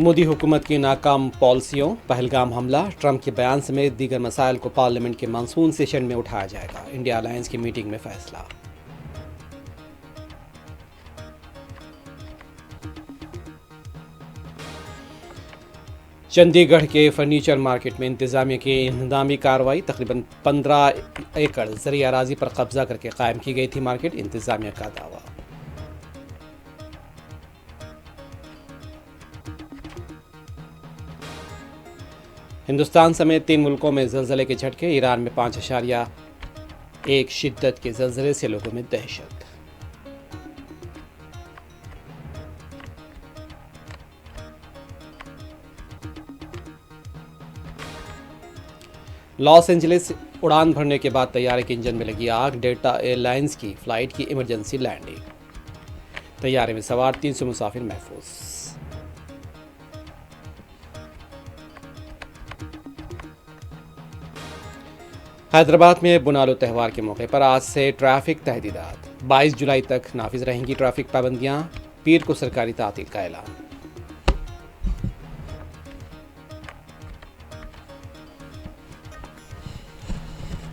मोदी हुकूमत की नाकाम पॉलिसियों, पहलगाम हमला, ट्रंप के बयान समेत दीगर मसाइल को पार्लियामेंट के मानसून सेशन में उठाया जाएगा। इंडिया अलायंस की मीटिंग में फैसला। चंडीगढ़ के फर्नीचर मार्केट में इंतजामिया की इंहदामी कार्रवाई। तकरीबन 15 एकड़ ज़रिया अराजी पर कब्जा करके कायम की गई थी मार्केट, इंतजामिया का दावा। हिंदुस्तान समेत 3 मुल्कों में ज़लज़ले के झटके। ईरान में 5.1 शिद्दत के ज़लज़ले से लोगों में दहशत। लॉस एंजलिस उड़ान भरने के बाद तैयारे के इंजन में लगी आग। डेल्टा एयरलाइंस की फ्लाइट की इमरजेंसी लैंडिंग। तैयारे में सवार 300 मुसाफिर महफूज। हैदराबाद में बुनालो त्यौहार के मौके पर आज से ट्रैफिक तहदीदात। 22 जुलाई तक नाफिज रहेंगी ट्रैफिक पाबंदियां। पीर को सरकारी तातील का ऐलान।